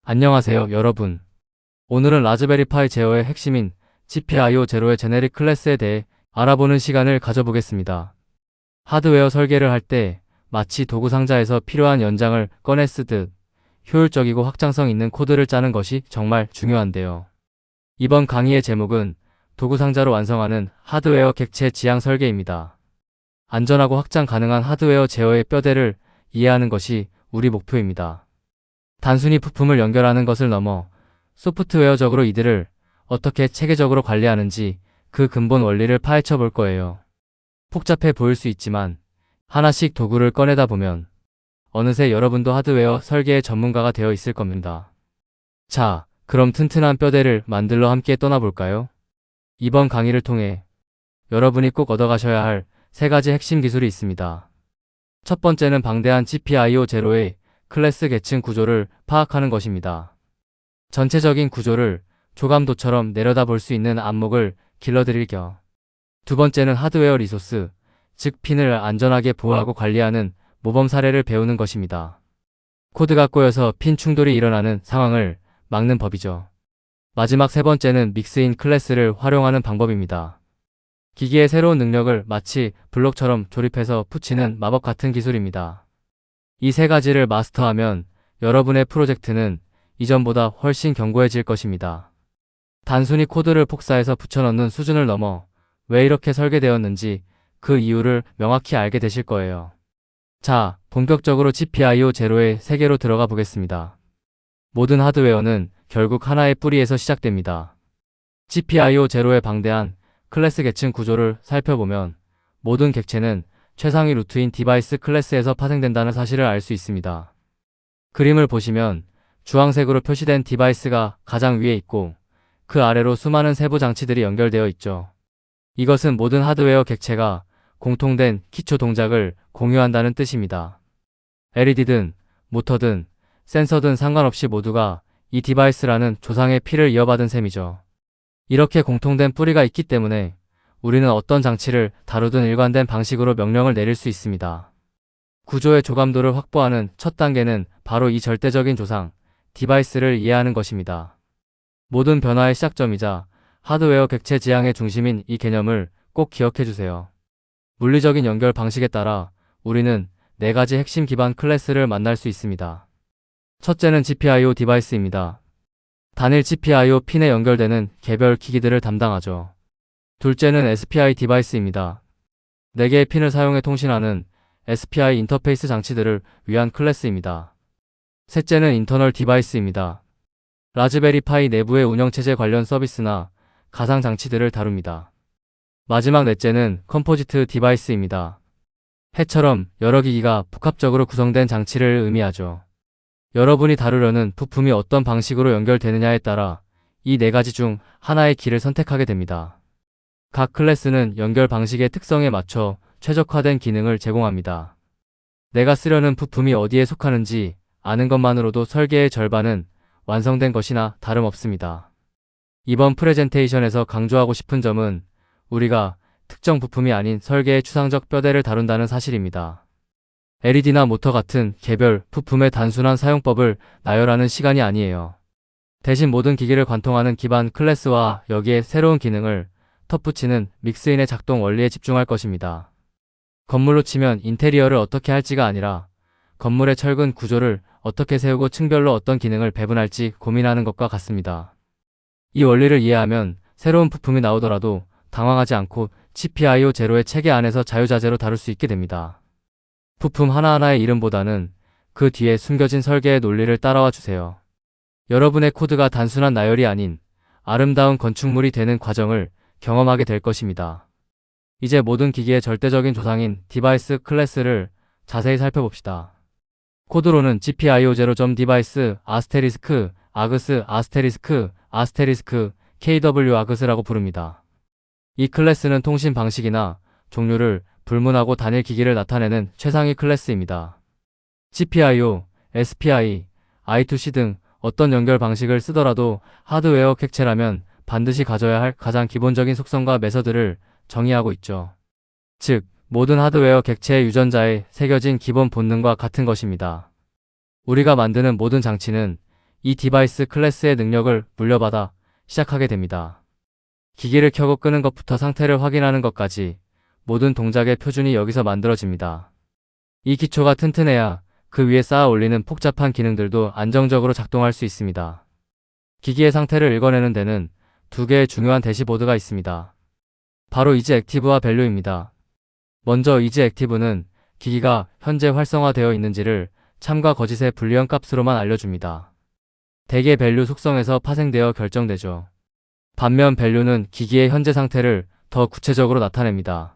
안녕하세요, 여러분. 오늘은 라즈베리 파이 제어의 핵심인 GPIO 제로의 제네릭 클래스에 대해 알아보는 시간을 가져보겠습니다. 하드웨어 설계를 할 때 마치 도구 상자에서 필요한 연장을 꺼내 쓰듯 효율적이고 확장성 있는 코드를 짜는 것이 정말 중요한데요. 이번 강의의 제목은 도구 상자로 완성하는 하드웨어 객체 지향 설계입니다. 안전하고 확장 가능한 하드웨어 제어의 뼈대를 이해하는 것이 우리 목표입니다. 단순히 부품을 연결하는 것을 넘어 소프트웨어적으로 이들을 어떻게 체계적으로 관리하는지 그 근본 원리를 파헤쳐 볼 거예요. 복잡해 보일 수 있지만 하나씩 도구를 꺼내다 보면 어느새 여러분도 하드웨어 설계의 전문가가 되어 있을 겁니다. 자, 그럼 튼튼한 뼈대를 만들러 함께 떠나볼까요? 이번 강의를 통해 여러분이 꼭 얻어가셔야 할 3가지 핵심 기술이 있습니다. 첫 번째는 방대한 GPIO 제로의 클래스 계층 구조를 파악하는 것입니다. 전체적인 구조를 조감도처럼 내려다볼 수 있는 안목을 길러드릴 겸. 두 번째는 하드웨어 리소스, 즉 핀을 안전하게 보호하고 관리하는 모범 사례를 배우는 것입니다. 코드가 꼬여서 핀 충돌이 일어나는 상황을 막는 법이죠. 마지막 세 번째는 믹스인 클래스를 활용하는 방법입니다. 기기의 새로운 능력을 마치 블록처럼 조립해서 붙이는 마법 같은 기술입니다. 이 3가지를 마스터하면 여러분의 프로젝트는 이전보다 훨씬 견고해질 것입니다. 단순히 코드를 복사해서 붙여넣는 수준을 넘어 왜 이렇게 설계되었는지 그 이유를 명확히 알게 되실 거예요. 자, 본격적으로 GPIO 제로의 세계로 들어가 보겠습니다. 모든 하드웨어는 결국 하나의 뿌리에서 시작됩니다. GPIO 제로의 방대한 클래스 계층 구조를 살펴보면 모든 객체는 최상위 루트인 디바이스 클래스에서 파생된다는 사실을 알 수 있습니다. 그림을 보시면 주황색으로 표시된 디바이스가 가장 위에 있고 그 아래로 수많은 세부 장치들이 연결되어 있죠. 이것은 모든 하드웨어 객체가 공통된 기초 동작을 공유한다는 뜻입니다. LED든 모터든 센서든 상관없이 모두가 이 디바이스라는 조상의 피를 이어받은 셈이죠. 이렇게 공통된 뿌리가 있기 때문에 우리는 어떤 장치를 다루든 일관된 방식으로 명령을 내릴 수 있습니다. 구조의 조감도를 확보하는 첫 단계는 바로 이 절대적인 조상, 디바이스를 이해하는 것입니다. 모든 변화의 시작점이자 하드웨어 객체 지향의 중심인 이 개념을 꼭 기억해 주세요. 물리적인 연결 방식에 따라 우리는 4가지 핵심 기반 클래스를 만날 수 있습니다. 첫째는 GPIO 디바이스입니다. 단일 GPIO 핀에 연결되는 개별 기기들을 담당하죠. 둘째는 SPI 디바이스입니다. 4개의 핀을 사용해 통신하는 SPI 인터페이스 장치들을 위한 클래스입니다. 셋째는 인터널 디바이스입니다. 라즈베리 파이 내부의 운영체제 관련 서비스나 가상 장치들을 다룹니다. 마지막 넷째는 컴포지트 디바이스입니다. 해처럼 여러 기기가 복합적으로 구성된 장치를 의미하죠. 여러분이 다루려는 부품이 어떤 방식으로 연결되느냐에 따라 이 4가지 중 하나의 길을 선택하게 됩니다. 각 클래스는 연결 방식의 특성에 맞춰 최적화된 기능을 제공합니다. 내가 쓰려는 부품이 어디에 속하는지 아는 것만으로도 설계의 절반은 완성된 것이나 다름없습니다. 이번 프레젠테이션에서 강조하고 싶은 점은 우리가 특정 부품이 아닌 설계의 추상적 뼈대를 다룬다는 사실입니다. LED나 모터 같은 개별 부품의 단순한 사용법을 나열하는 시간이 아니에요. 대신 모든 기기를 관통하는 기반 클래스와 여기에 새로운 기능을 덧붙이는 믹스인의 작동 원리에 집중할 것입니다. 건물로 치면 인테리어를 어떻게 할지가 아니라 건물의 철근 구조를 어떻게 세우고 층별로 어떤 기능을 배분할지 고민하는 것과 같습니다. 이 원리를 이해하면 새로운 부품이 나오더라도 당황하지 않고 GPIO 제로의 체계 안에서 자유자재로 다룰 수 있게 됩니다. 부품 하나하나의 이름보다는 그 뒤에 숨겨진 설계의 논리를 따라와 주세요. 여러분의 코드가 단순한 나열이 아닌 아름다운 건축물이 되는 과정을 경험하게 될 것입니다. 이제 모든 기기의 절대적인 조상인 디바이스 클래스를 자세히 살펴봅시다. 코드로는 GPIO 제로 디바이스 아스테리스크 아그스 아스테리스크 KW 아그스라고 부릅니다. 이 클래스는 통신 방식이나 종류를 불문하고 단일 기기를 나타내는 최상위 클래스입니다. GPIO, SPI, I2C 등 어떤 연결 방식을 쓰더라도 하드웨어 객체라면 반드시 가져야 할 가장 기본적인 속성과 매서드를 정의하고 있죠. 즉, 모든 하드웨어 객체의 유전자에 새겨진 기본 본능과 같은 것입니다. 우리가 만드는 모든 장치는 이 디바이스 클래스의 능력을 물려받아 시작하게 됩니다. 기기를 켜고 끄는 것부터 상태를 확인하는 것까지 모든 동작의 표준이 여기서 만들어집니다. 이 기초가 튼튼해야 그 위에 쌓아 올리는 복잡한 기능들도 안정적으로 작동할 수 있습니다. 기기의 상태를 읽어내는 데는 두 개의 중요한 대시보드가 있습니다. 바로 이지 액티브와 밸류입니다. 먼저 이지 액티브는 기기가 현재 활성화되어 있는지를 참과 거짓의 불리한 값으로만 알려줍니다. 대개 밸류 속성에서 파생되어 결정되죠. 반면 밸류는 기기의 현재 상태를 더 구체적으로 나타냅니다.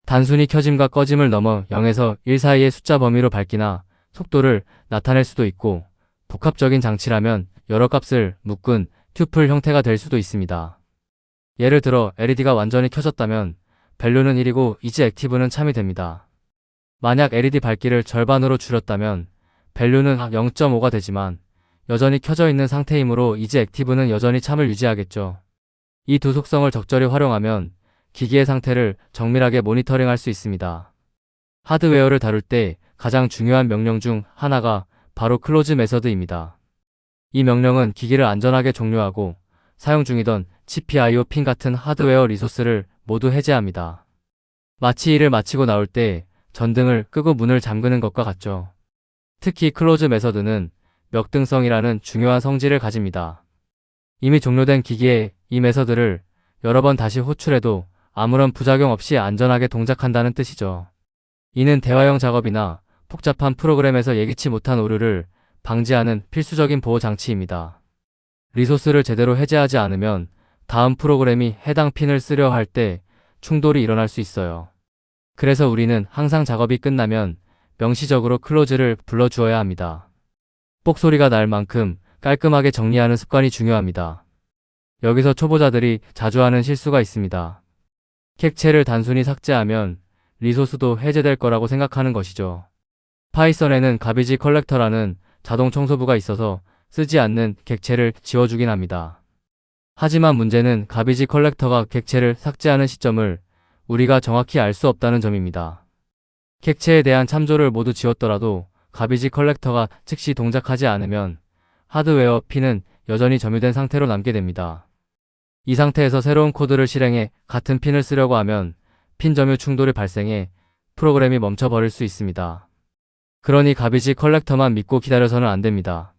단순히 켜짐과 꺼짐을 넘어 0에서 1 사이의 숫자 범위로 밝기나 속도를 나타낼 수도 있고, 복합적인 장치라면 여러 값을 묶은 튜플 형태가 될 수도 있습니다. 예를 들어 LED가 완전히 켜졌다면 밸류는 1이고 이지 액티브는 참이 됩니다. 만약 LED 밝기를 절반으로 줄였다면 밸류는 0.5가 되지만 여전히 켜져 있는 상태이므로 이지 액티브는 여전히 참을 유지하겠죠. 이 두 속성을 적절히 활용하면 기기의 상태를 정밀하게 모니터링할 수 있습니다. 하드웨어를 다룰 때 가장 중요한 명령 중 하나가 바로 클로즈 메서드입니다. 이 명령은 기기를 안전하게 종료하고 사용 중이던 GPIO 핀 같은 하드웨어 리소스를 모두 해제합니다. 마치 일을 마치고 나올 때 전등을 끄고 문을 잠그는 것과 같죠. 특히 클로즈 메서드는 역등성이라는 중요한 성질을 가집니다. 이미 종료된 기기에 이 메서드를 여러 번 다시 호출해도 아무런 부작용 없이 안전하게 동작한다는 뜻이죠. 이는 대화형 작업이나 복잡한 프로그램에서 예기치 못한 오류를 방지하는 필수적인 보호 장치입니다. 리소스를 제대로 해제하지 않으면 다음 프로그램이 해당 핀을 쓰려 할 때 충돌이 일어날 수 있어요. 그래서 우리는 항상 작업이 끝나면 명시적으로 클로즈를 불러주어야 합니다. 뽁소리가 날 만큼 깔끔하게 정리하는 습관이 중요합니다. 여기서 초보자들이 자주 하는 실수가 있습니다. 객체를 단순히 삭제하면 리소스도 해제될 거라고 생각하는 것이죠. 파이썬에는 가비지 컬렉터라는 자동 청소부가 있어서 쓰지 않는 객체를 지워주긴 합니다. 하지만 문제는 가비지 컬렉터가 객체를 삭제하는 시점을 우리가 정확히 알 수 없다는 점입니다. 객체에 대한 참조를 모두 지웠더라도 가비지 컬렉터가 즉시 동작하지 않으면 하드웨어 핀은 여전히 점유된 상태로 남게 됩니다. 이 상태에서 새로운 코드를 실행해 같은 핀을 쓰려고 하면 핀 점유 충돌이 발생해 프로그램이 멈춰버릴 수 있습니다. 그러니 가비지 컬렉터만 믿고 기다려서는 안 됩니다.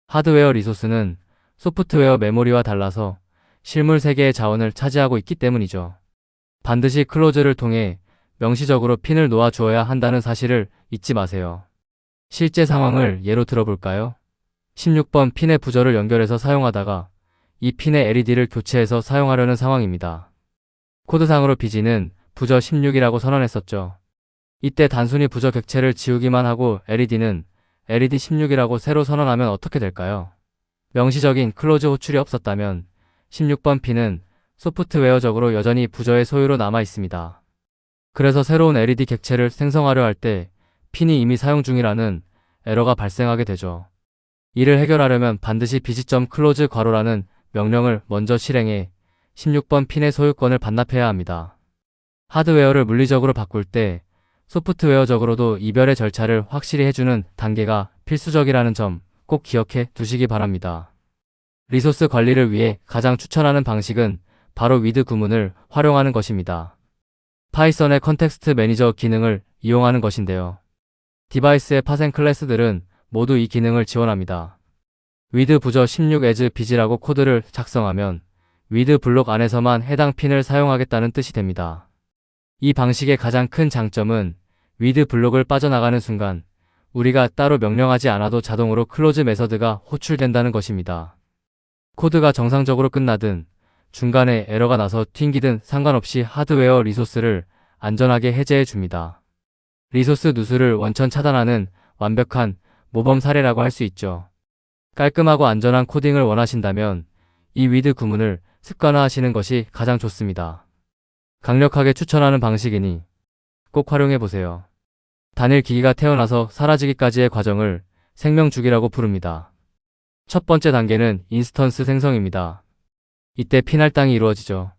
하드웨어 리소스는 소프트웨어 메모리와 달라서 실물 세계의 자원을 차지하고 있기 때문이죠. 반드시 클로즈를 통해 명시적으로 핀을 놓아 주어야 한다는 사실을 잊지 마세요. 실제 상황을 예로 들어볼까요? 16번 핀의 부저를 연결해서 사용하다가 이 핀의 LED를 교체해서 사용하려는 상황입니다. 코드상으로 BG는 부저 16이라고 선언했었죠. 이때 단순히 부저 객체를 지우기만 하고 LED는 LED 16이라고 새로 선언하면 어떻게 될까요? 명시적인 클로즈 호출이 없었다면 16번 핀은 소프트웨어적으로 여전히 부저의 소유로 남아 있습니다. 그래서 새로운 LED 객체를 생성하려 할 때 핀이 이미 사용 중이라는 에러가 발생하게 되죠. 이를 해결하려면 반드시 bg.close 괄호라는 명령을 먼저 실행해 16번 핀의 소유권을 반납해야 합니다. 하드웨어를 물리적으로 바꿀 때 소프트웨어적으로도 이별의 절차를 확실히 해주는 단계가 필수적이라는 점 꼭 기억해 두시기 바랍니다. 리소스 관리를 위해 가장 추천하는 방식은 바로 with 구문을 활용하는 것입니다. 파이썬의 컨텍스트 매니저 기능을 이용하는 것인데요. 디바이스의 파생 클래스들은 모두 이 기능을 지원합니다. with 부저 16 as bg라고 코드를 작성하면 with 블록 안에서만 해당 핀을 사용하겠다는 뜻이 됩니다. 이 방식의 가장 큰 장점은 with 블록을 빠져나가는 순간 우리가 따로 명령하지 않아도 자동으로 클로즈 메서드가 호출된다는 것입니다. 코드가 정상적으로 끝나든 중간에 에러가 나서 튕기든 상관없이 하드웨어 리소스를 안전하게 해제해 줍니다. 리소스 누수를 원천 차단하는 완벽한 모범 사례라고 할 수 있죠. 깔끔하고 안전한 코딩을 원하신다면 이 with 구문을 습관화하시는 것이 가장 좋습니다. 강력하게 추천하는 방식이니 꼭 활용해보세요. 단일 기기가 태어나서 사라지기까지의 과정을 생명주기라고 부릅니다. 첫 번째 단계는 인스턴스 생성입니다. 이때 핀 할당이 이루어지죠.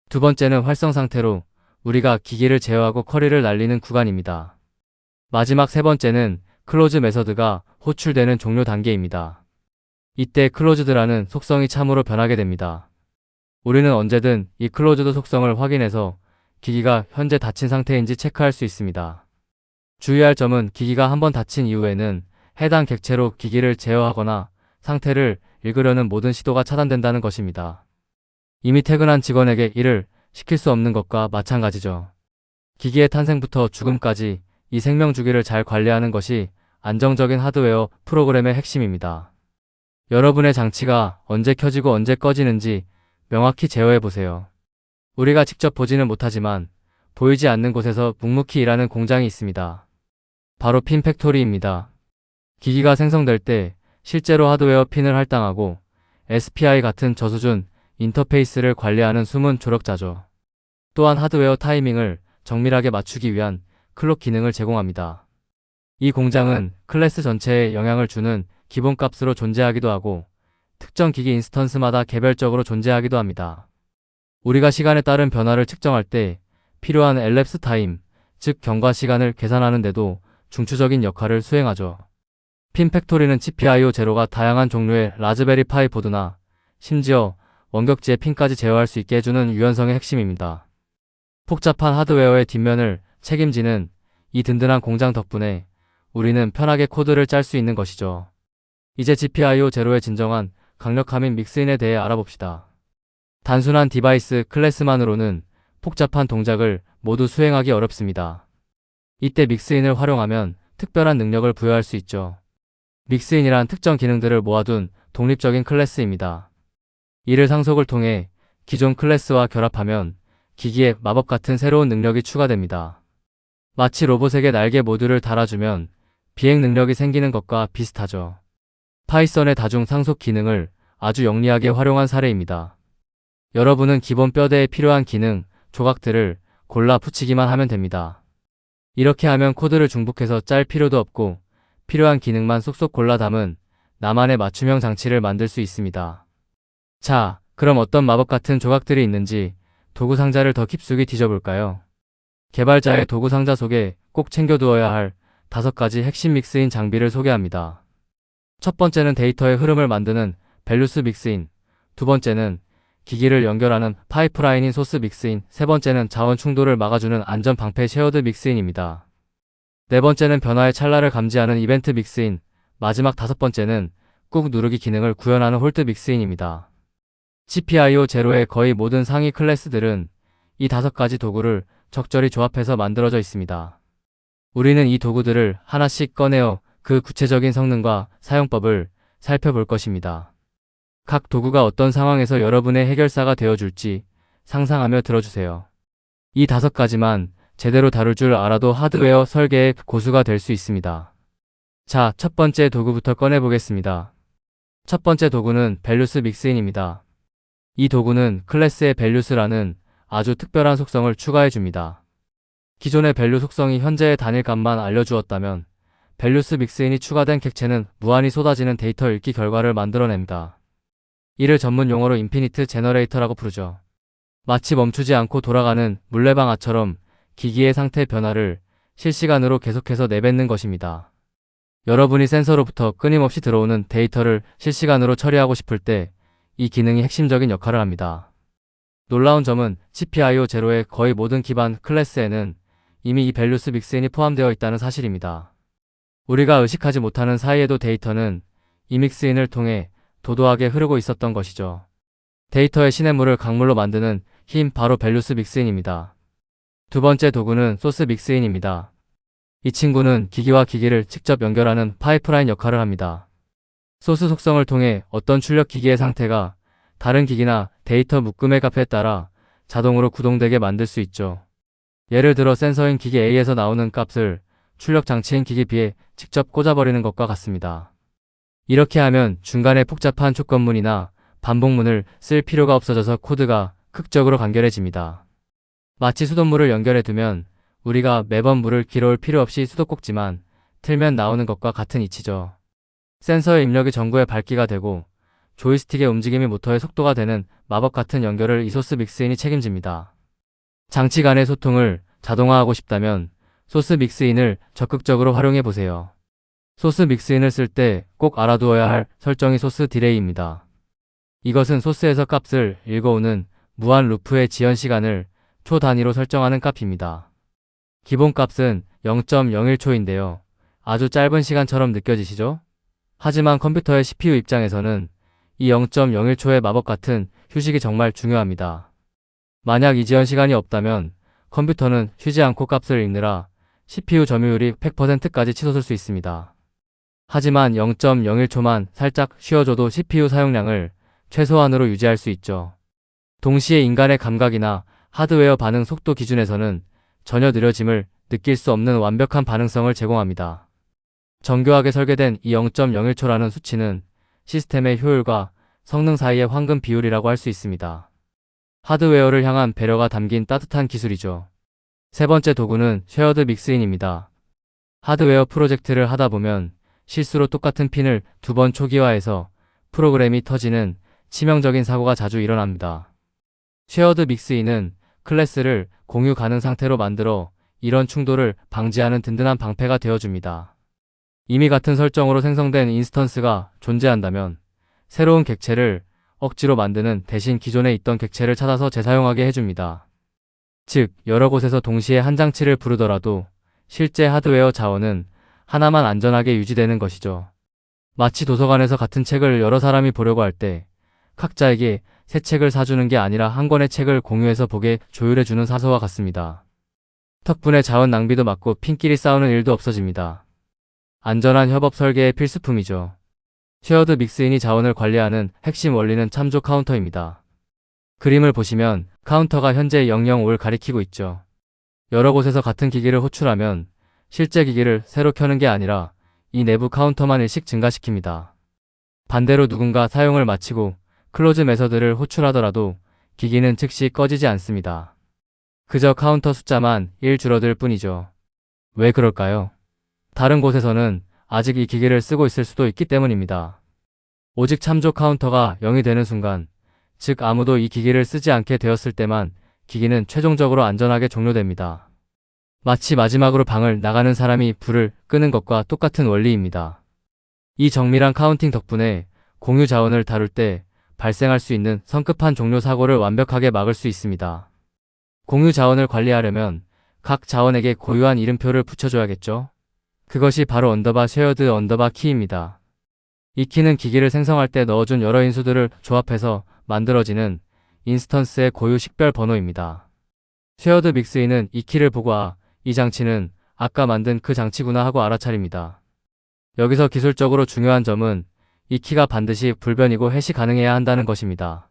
두 번째는 활성 상태로 우리가 기기를 제어하고 쿼리를 날리는 구간입니다. 마지막 세 번째는 클로즈 메서드가 호출되는 종료 단계입니다. 이때 클로즈드라는 속성이 참으로 변하게 됩니다. 우리는 언제든 이 클로즈드 속성을 확인해서 기기가 현재 닫힌 상태인지 체크할 수 있습니다. 주의할 점은 기기가 한번 닫힌 이후에는 해당 객체로 기기를 제어하거나 상태를 읽으려는 모든 시도가 차단된다는 것입니다. 이미 퇴근한 직원에게 일을 시킬 수 없는 것과 마찬가지죠. 기기의 탄생부터 죽음까지 이 생명 주기를 잘 관리하는 것이 안정적인 하드웨어 프로그램의 핵심입니다. 여러분의 장치가 언제 켜지고 언제 꺼지는지 명확히 제어해 보세요. 우리가 직접 보지는 못하지만 보이지 않는 곳에서 묵묵히 일하는 공장이 있습니다. 바로 핀 팩토리입니다. 기기가 생성될 때 실제로 하드웨어 핀을 할당하고 SPI 같은 저수준 인터페이스를 관리하는 숨은 조력자죠. 또한 하드웨어 타이밍을 정밀하게 맞추기 위한 클록 기능을 제공합니다. 이 공장은 클래스 전체에 영향을 주는 기본값으로 존재하기도 하고 특정 기기 인스턴스마다 개별적으로 존재하기도 합니다. 우리가 시간에 따른 변화를 측정할 때 필요한 엘랩스 타임, 즉 경과 시간을 계산하는 데도 중추적인 역할을 수행하죠. 핀 팩토리는 GPIO 제로가 다양한 종류의 라즈베리 파이 보드나 심지어 원격지의 핀까지 제어할 수 있게 해주는 유연성의 핵심입니다. 복잡한 하드웨어의 뒷면을 책임지는 이 든든한 공장 덕분에 우리는 편하게 코드를 짤 수 있는 것이죠. 이제 GPIO 제로의 진정한 강력함인 믹스인에 대해 알아봅시다. 단순한 디바이스 클래스만으로는 복잡한 동작을 모두 수행하기 어렵습니다. 이때 믹스인을 활용하면 특별한 능력을 부여할 수 있죠. 믹스인이란 특정 기능들을 모아둔 독립적인 클래스입니다. 이를 상속을 통해 기존 클래스와 결합하면 기기에 마법 같은 새로운 능력이 추가됩니다. 마치 로봇에게 날개 모듈을 달아주면 비행 능력이 생기는 것과 비슷하죠. 파이썬의 다중 상속 기능을 아주 영리하게 활용한 사례입니다. 여러분은 기본 뼈대에 필요한 기능, 조각들을 골라 붙이기만 하면 됩니다. 이렇게 하면 코드를 중복해서 짤 필요도 없고 필요한 기능만 쏙쏙 골라 담은 나만의 맞춤형 장치를 만들 수 있습니다. 자, 그럼 어떤 마법 같은 조각들이 있는지 도구 상자를 더 깊숙이 뒤져볼까요? 개발자의 도구 상자 속에 꼭 챙겨두어야 할 5가지 핵심 믹스인 장비를 소개합니다. 첫 번째는 데이터의 흐름을 만드는 밸류스 믹스인, 두 번째는 기기를 연결하는 파이프라인인 소스 믹스인, 세 번째는 자원 충돌을 막아주는 안전 방패 쉐어드 믹스인입니다. 네 번째는 변화의 찰나를 감지하는 이벤트 믹스인, 마지막 5번째는 꾹 누르기 기능을 구현하는 홀드 믹스인입니다. GPIO 제로의 거의 모든 상위 클래스들은 이 5가지 도구를 적절히 조합해서 만들어져 있습니다. 우리는 이 도구들을 하나씩 꺼내어 그 구체적인 성능과 사용법을 살펴볼 것입니다. 각 도구가 어떤 상황에서 여러분의 해결사가 되어줄지 상상하며 들어주세요. 이 5가지만 제대로 다룰 줄 알아도 하드웨어 설계의 고수가 될 수 있습니다. 자, 첫 번째 도구부터 꺼내보겠습니다. 첫 번째 도구는 밸류스 믹스인입니다. 이 도구는 클래스의 밸류스라는 아주 특별한 속성을 추가해줍니다. 기존의 밸류 속성이 현재의 단일값만 알려주었다면 밸류스 믹스인이 추가된 객체는 무한히 쏟아지는 데이터 읽기 결과를 만들어냅니다. 이를 전문 용어로 인피니트 제너레이터라고 부르죠. 마치 멈추지 않고 돌아가는 물레방아처럼 기기의 상태 변화를 실시간으로 계속해서 내뱉는 것입니다. 여러분이 센서로부터 끊임없이 들어오는 데이터를 실시간으로 처리하고 싶을 때 이 기능이 핵심적인 역할을 합니다. 놀라운 점은 GPIO 제로의 거의 모든 기반 클래스에는 이미 이 밸류스 믹스인이 포함되어 있다는 사실입니다. 우리가 의식하지 못하는 사이에도 데이터는 이 믹스인을 통해 도도하게 흐르고 있었던 것이죠. 데이터의 시냇물을 강물로 만드는 힘 바로 밸류스 믹스인입니다. 두 번째 도구는 소스 믹스인입니다. 이 친구는 기기와 기기를 직접 연결하는 파이프라인 역할을 합니다. 소스 속성을 통해 어떤 출력 기기의 상태가 다른 기기나 데이터 묶음의 값에 따라 자동으로 구동되게 만들 수 있죠. 예를 들어 센서인 기기 A에서 나오는 값을 출력 장치인 기기 B에 직접 꽂아버리는 것과 같습니다. 이렇게 하면 중간에 복잡한 조건문이나 반복문을 쓸 필요가 없어져서 코드가 극적으로 간결해집니다. 마치 수돗물을 연결해두면 우리가 매번 물을 길어올 필요 없이 수도꼭지만 틀면 나오는 것과 같은 이치죠. 센서의 입력이 전구의 밝기가 되고 조이스틱의 움직임이 모터의 속도가 되는 마법 같은 연결을 이 소스 믹스인이 책임집니다. 장치 간의 소통을 자동화하고 싶다면 소스 믹스인을 적극적으로 활용해 보세요. 소스 믹스인을 쓸 때 꼭 알아두어야 할 설정이 소스 디레이입니다. 이것은 소스에서 값을 읽어오는 무한 루프의 지연 시간을 초 단위로 설정하는 값입니다. 기본 값은 0.01초인데요. 아주 짧은 시간처럼 느껴지시죠? 하지만 컴퓨터의 CPU 입장에서는 이 0.01초의 마법 같은 휴식이 정말 중요합니다. 만약 이 지연 시간이 없다면 컴퓨터는 쉬지 않고 값을 읽느라 CPU 점유율이 100%까지 치솟을 수 있습니다. 하지만 0.01초만 살짝 쉬어줘도 CPU 사용량을 최소한으로 유지할 수 있죠. 동시에 인간의 감각이나 하드웨어 반응 속도 기준에서는 전혀 느려짐을 느낄 수 없는 완벽한 반응성을 제공합니다. 정교하게 설계된 이 0.01초라는 수치는 시스템의 효율과 성능 사이의 황금 비율이라고 할 수 있습니다. 하드웨어를 향한 배려가 담긴 따뜻한 기술이죠. 세 번째 도구는 쉐어드 믹스인입니다. 하드웨어 프로젝트를 하다 보면 실수로 똑같은 핀을 2번 초기화해서 프로그램이 터지는 치명적인 사고가 자주 일어납니다. 쉐어드 믹스인은 클래스를 공유 가능 상태로 만들어 이런 충돌을 방지하는 든든한 방패가 되어줍니다. 이미 같은 설정으로 생성된 인스턴스가 존재한다면 새로운 객체를 억지로 만드는 대신 기존에 있던 객체를 찾아서 재사용하게 해줍니다. 즉, 여러 곳에서 동시에 한 장치를 부르더라도 실제 하드웨어 자원은 하나만 안전하게 유지되는 것이죠. 마치 도서관에서 같은 책을 여러 사람이 보려고 할 때 각자에게 새 책을 사주는 게 아니라 한 권의 책을 공유해서 보게 조율해주는 사서와 같습니다. 덕분에 자원 낭비도 막고 핀끼리 싸우는 일도 없어집니다. 안전한 협업 설계의 필수품이죠. 쉐어드 믹스인이 자원을 관리하는 핵심 원리는 참조 카운터입니다. 그림을 보시면 카운터가 현재 005를 가리키고 있죠. 여러 곳에서 같은 기기를 호출하면 실제 기기를 새로 켜는 게 아니라 이 내부 카운터만 일씩 증가시킵니다. 반대로 누군가 사용을 마치고 클로즈 메서드를 호출하더라도 기기는 즉시 꺼지지 않습니다. 그저 카운터 숫자만 1 줄어들 뿐이죠. 왜 그럴까요? 다른 곳에서는 아직 이 기기를 쓰고 있을 수도 있기 때문입니다. 오직 참조 카운터가 0이 되는 순간, 즉 아무도 이 기기를 쓰지 않게 되었을 때만 기기는 최종적으로 안전하게 종료됩니다. 마치 마지막으로 방을 나가는 사람이 불을 끄는 것과 똑같은 원리입니다. 이 정밀한 카운팅 덕분에 공유 자원을 다룰 때 발생할 수 있는 성급한 종료 사고를 완벽하게 막을 수 있습니다. 공유 자원을 관리하려면 각 자원에게 고유한 이름표를 붙여줘야겠죠? 그것이 바로 쉐어드 키입니다. 이 키는 기기를 생성할 때 넣어준 여러 인수들을 조합해서 만들어지는 인스턴스의 고유 식별 번호입니다. 쉐어드 믹스인은 이 키를 보고 이 장치는 아까 만든 그 장치구나 하고 알아차립니다. 여기서 기술적으로 중요한 점은 이 키가 반드시 불변이고 해시 가능해야 한다는 것입니다.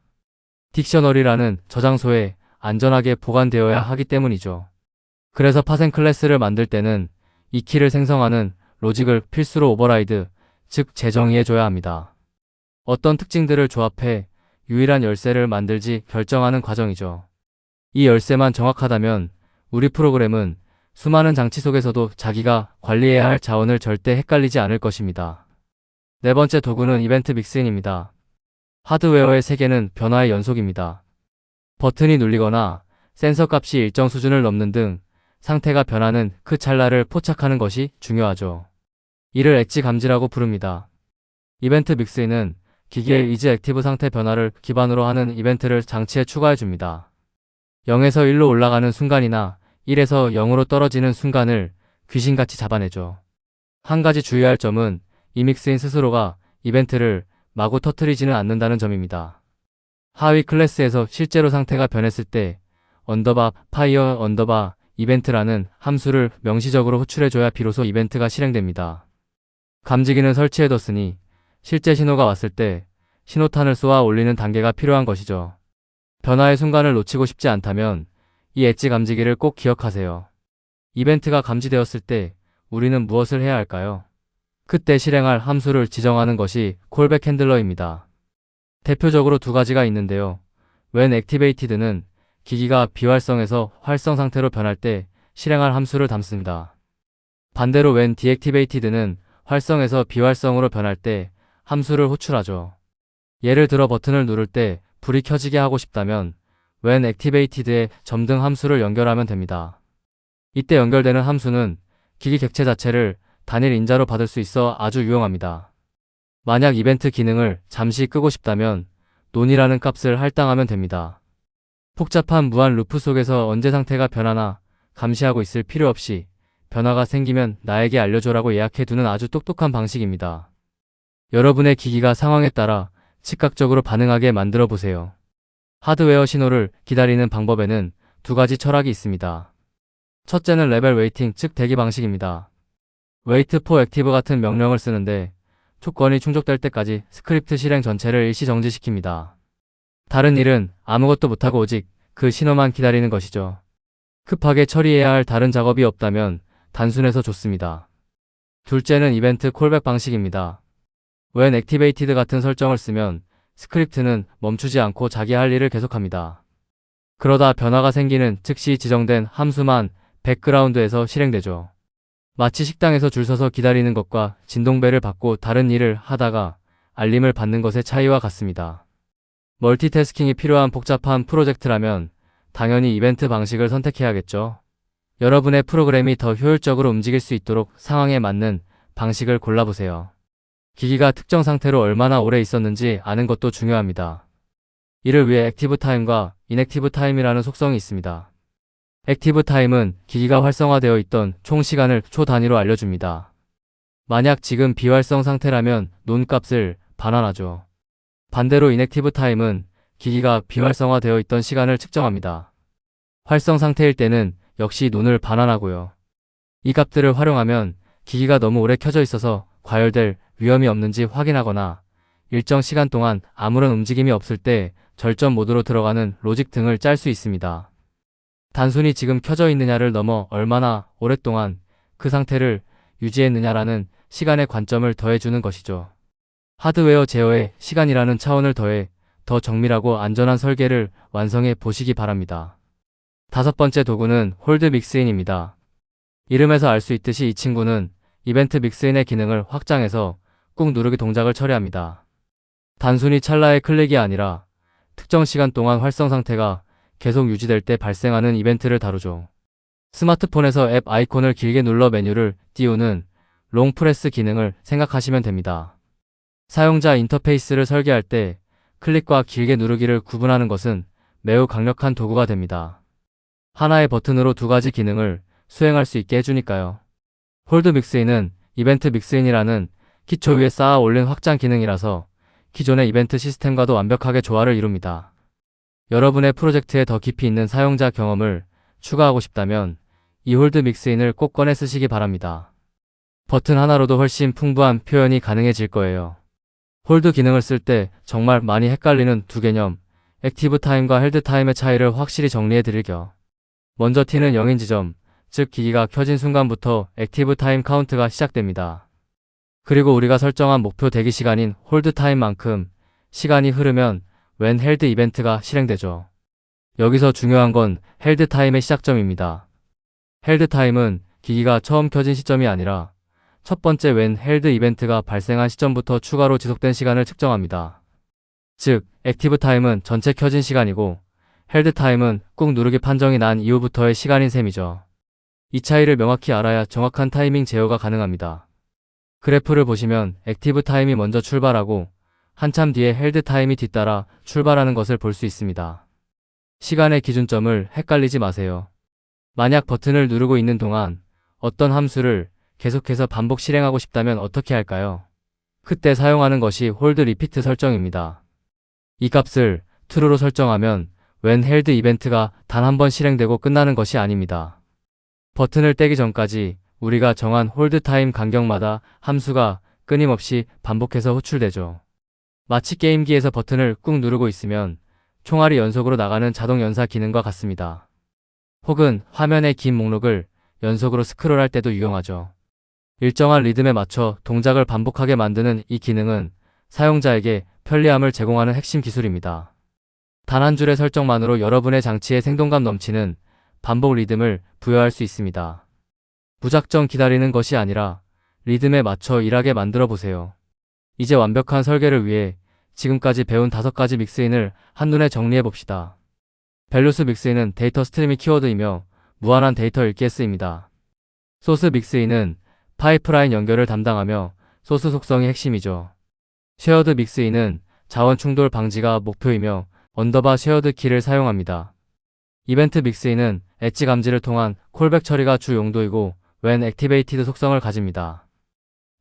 딕셔너리라는 저장소에 안전하게 보관되어야 하기 때문이죠. 그래서 파생 클래스를 만들 때는 이 키를 생성하는 로직을 필수로 오버라이드, 즉 재정의해줘야 합니다. 어떤 특징들을 조합해 유일한 열쇠를 만들지 결정하는 과정이죠. 이 열쇠만 정확하다면 우리 프로그램은 수많은 장치 속에서도 자기가 관리해야 할 자원을 절대 헷갈리지 않을 것입니다. 네 번째 도구는 이벤트 믹스인입니다. 하드웨어의 세계는 변화의 연속입니다. 버튼이 눌리거나 센서 값이 일정 수준을 넘는 등 상태가 변하는 그 찰나를 포착하는 것이 중요하죠. 이를 엣지 감지라고 부릅니다. 이벤트 믹스인은 기기의 이즈 액티브 상태 변화를 기반으로 하는 이벤트를 장치에 추가해 줍니다. 0에서 1로 올라가는 순간이나 1에서 0으로 떨어지는 순간을 귀신같이 잡아내죠. 한 가지 주의할 점은 이 믹스인 스스로가 이벤트를 마구 터뜨리지는 않는다는 점입니다. 하위 클래스에서 실제로 상태가 변했을 때 파이어 이벤트라는 함수를 명시적으로 호출해줘야 비로소 이벤트가 실행됩니다. 감지기는 설치해뒀으니 실제 신호가 왔을 때 신호탄을 쏘아 올리는 단계가 필요한 것이죠. 변화의 순간을 놓치고 싶지 않다면 이 엣지 감지기를 꼭 기억하세요. 이벤트가 감지되었을 때 우리는 무엇을 해야 할까요? 그때 실행할 함수를 지정하는 것이 콜백 핸들러입니다. 대표적으로 두 가지가 있는데요. when activated는 기기가 비활성에서 활성 상태로 변할 때 실행할 함수를 담습니다. 반대로 when deactivated는 활성에서 비활성으로 변할 때 함수를 호출하죠. 예를 들어 버튼을 누를 때 불이 켜지게 하고 싶다면 when activated에 점등 함수를 연결하면 됩니다. 이때 연결되는 함수는 기기 객체 자체를 단일 인자로 받을 수 있어 아주 유용합니다. 만약 이벤트 기능을 잠시 끄고 싶다면 논이라는 값을 할당하면 됩니다. 복잡한 무한 루프 속에서 언제 상태가 변하나 감시하고 있을 필요 없이 변화가 생기면 나에게 알려줘라고 예약해두는 아주 똑똑한 방식입니다. 여러분의 기기가 상황에 따라 즉각적으로 반응하게 만들어 보세요. 하드웨어 신호를 기다리는 방법에는 두 가지 철학이 있습니다. 첫째는 레벨 웨이팅, 즉 대기 방식입니다. wait for active 같은 명령을 쓰는데 조건이 충족될 때까지 스크립트 실행 전체를 일시 정지시킵니다. 다른 일은 아무것도 못하고 오직 그 신호만 기다리는 것이죠. 급하게 처리해야 할 다른 작업이 없다면 단순해서 좋습니다. 둘째는 이벤트 콜백 방식입니다. when activated 같은 설정을 쓰면 스크립트는 멈추지 않고 자기 할 일을 계속합니다. 그러다 변화가 생기는 즉시 지정된 함수만 백그라운드에서 실행되죠. 마치 식당에서 줄 서서 기다리는 것과 진동벨을 받고 다른 일을 하다가 알림을 받는 것의 차이와 같습니다. 멀티태스킹이 필요한 복잡한 프로젝트라면 당연히 이벤트 방식을 선택해야겠죠. 여러분의 프로그램이 더 효율적으로 움직일 수 있도록 상황에 맞는 방식을 골라보세요. 기기가 특정 상태로 얼마나 오래 있었는지 아는 것도 중요합니다. 이를 위해 액티브 타임과 인액티브 타임이라는 속성이 있습니다. 액티브 타임은 기기가 활성화되어 있던 총 시간을 초 단위로 알려줍니다. 만약 지금 비활성 상태라면 논 값을 반환하죠. 반대로 인액티브 타임은 기기가 비활성화되어 있던 시간을 측정합니다. 활성 상태일 때는 역시 논을 반환하고요. 이 값들을 활용하면 기기가 너무 오래 켜져 있어서 과열될 위험이 없는지 확인하거나 일정 시간 동안 아무런 움직임이 없을 때 절전 모드로 들어가는 로직 등을 짤 수 있습니다. 단순히 지금 켜져 있느냐를 넘어 얼마나 오랫동안 그 상태를 유지했느냐라는 시간의 관점을 더해주는 것이죠. 하드웨어 제어에 시간이라는 차원을 더해 더 정밀하고 안전한 설계를 완성해 보시기 바랍니다. 다섯 번째 도구는 홀드 믹스인입니다. 이름에서 알 수 있듯이 이 친구는 이벤트 믹스인의 기능을 확장해서 꾹 누르기 동작을 처리합니다. 단순히 찰나의 클릭이 아니라 특정 시간 동안 활성 상태가 계속 유지될 때 발생하는 이벤트를 다루죠. 스마트폰에서 앱 아이콘을 길게 눌러 메뉴를 띄우는 롱 프레스 기능을 생각하시면 됩니다. 사용자 인터페이스를 설계할 때 클릭과 길게 누르기를 구분하는 것은 매우 강력한 도구가 됩니다. 하나의 버튼으로 두 가지 기능을 수행할 수 있게 해주니까요. 홀드 믹스인은 이벤트 믹스인이라는 기초 위에 쌓아 올린 확장 기능이라서 기존의 이벤트 시스템과도 완벽하게 조화를 이룹니다. 여러분의 프로젝트에 더 깊이 있는 사용자 경험을 추가하고 싶다면 이 홀드 믹스인을 꼭 꺼내 쓰시기 바랍니다. 버튼 하나로도 훨씬 풍부한 표현이 가능해질 거예요. 홀드 기능을 쓸 때 정말 많이 헷갈리는 두 개념, 액티브 타임과 헬드 타임의 차이를 확실히 정리해 드릴게요. 먼저 T는 0인 지점, 즉 기기가 켜진 순간부터 액티브 타임 카운트가 시작됩니다. 그리고 우리가 설정한 목표 대기 시간인 홀드 타임만큼 시간이 흐르면 when held 이벤트가 실행되죠. 여기서 중요한 건 헬드 타임의 시작점입니다. 헬드 타임은 기기가 처음 켜진 시점이 아니라 첫 번째 when held 이벤트가 발생한 시점부터 추가로 지속된 시간을 측정합니다. 즉, 액티브 타임은 전체 켜진 시간이고 헬드 타임은 꾹 누르기 판정이 난 이후부터의 시간인 셈이죠. 이 차이를 명확히 알아야 정확한 타이밍 제어가 가능합니다. 그래프를 보시면 액티브 타임이 먼저 출발하고 한참 뒤에 헬드 타임이 뒤따라 출발하는 것을 볼 수 있습니다. 시간의 기준점을 헷갈리지 마세요. 만약 버튼을 누르고 있는 동안 어떤 함수를 계속해서 반복 실행하고 싶다면 어떻게 할까요? 그때 사용하는 것이 홀드 리피트 설정입니다. 이 값을 true로 설정하면 when held 이벤트가 단 한 번 실행되고 끝나는 것이 아닙니다. 버튼을 떼기 전까지 우리가 정한 홀드 타임 간격마다 함수가 끊임없이 반복해서 호출되죠. 마치 게임기에서 버튼을 꾹 누르고 있으면 총알이 연속으로 나가는 자동 연사 기능과 같습니다. 혹은 화면의 긴 목록을 연속으로 스크롤할 때도 유용하죠. 일정한 리듬에 맞춰 동작을 반복하게 만드는 이 기능은 사용자에게 편리함을 제공하는 핵심 기술입니다. 단 한 줄의 설정만으로 여러분의 장치에 생동감 넘치는 반복 리듬을 부여할 수 있습니다. 무작정 기다리는 것이 아니라 리듬에 맞춰 일하게 만들어 보세요. 이제 완벽한 설계를 위해 지금까지 배운 5가지 믹스인을 한눈에 정리해 봅시다. 밸류스 믹스인은 데이터 스트리밍 키워드이며 무한한 데이터 읽기에 쓰입니다. 소스 믹스인은 파이프라인 연결을 담당하며 소스 속성이 핵심이죠. 쉐어드 믹스인은 자원 충돌 방지가 목표이며 언더바 쉐어드 키를 사용합니다. 이벤트 믹스인은 엣지 감지를 통한 콜백 처리가 주 용도이고 웬 액티베이티드 속성을 가집니다.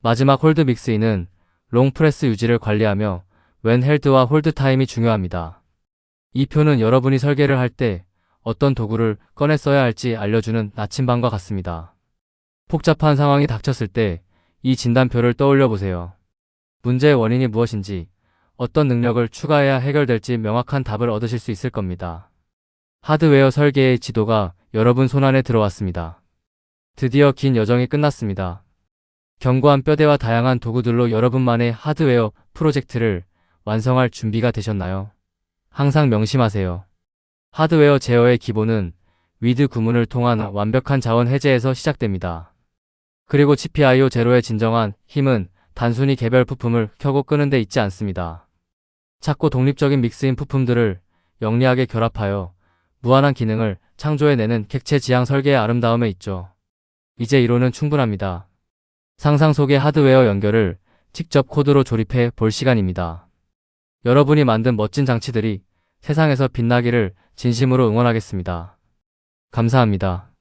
마지막 홀드 믹스인은 롱 프레스 유지를 관리하며 웬 헬드와 홀드 타임이 중요합니다. 이 표는 여러분이 설계를 할 때 어떤 도구를 꺼내 써야 할지 알려주는 나침반과 같습니다. 복잡한 상황이 닥쳤을 때 이 진단표를 떠올려 보세요. 문제의 원인이 무엇인지, 어떤 능력을 추가해야 해결될지 명확한 답을 얻으실 수 있을 겁니다. 하드웨어 설계의 지도가 여러분 손안에 들어왔습니다. 드디어 긴 여정이 끝났습니다. 견고한 뼈대와 다양한 도구들로 여러분만의 하드웨어 프로젝트를 완성할 준비가 되셨나요? 항상 명심하세요. 하드웨어 제어의 기본은 위드 구문을 통한 완벽한 자원 해제에서 시작됩니다. 그리고 GPIO 제로의 진정한 힘은 단순히 개별 부품을 켜고 끄는 데 있지 않습니다. 작고 독립적인 믹스인 부품들을 영리하게 결합하여 무한한 기능을 창조해내는 객체 지향 설계의 아름다움에 있죠. 이제 이론은 충분합니다. 상상 속의 하드웨어 연결을 직접 코드로 조립해 볼 시간입니다. 여러분이 만든 멋진 장치들이 세상에서 빛나기를 진심으로 응원하겠습니다. 감사합니다.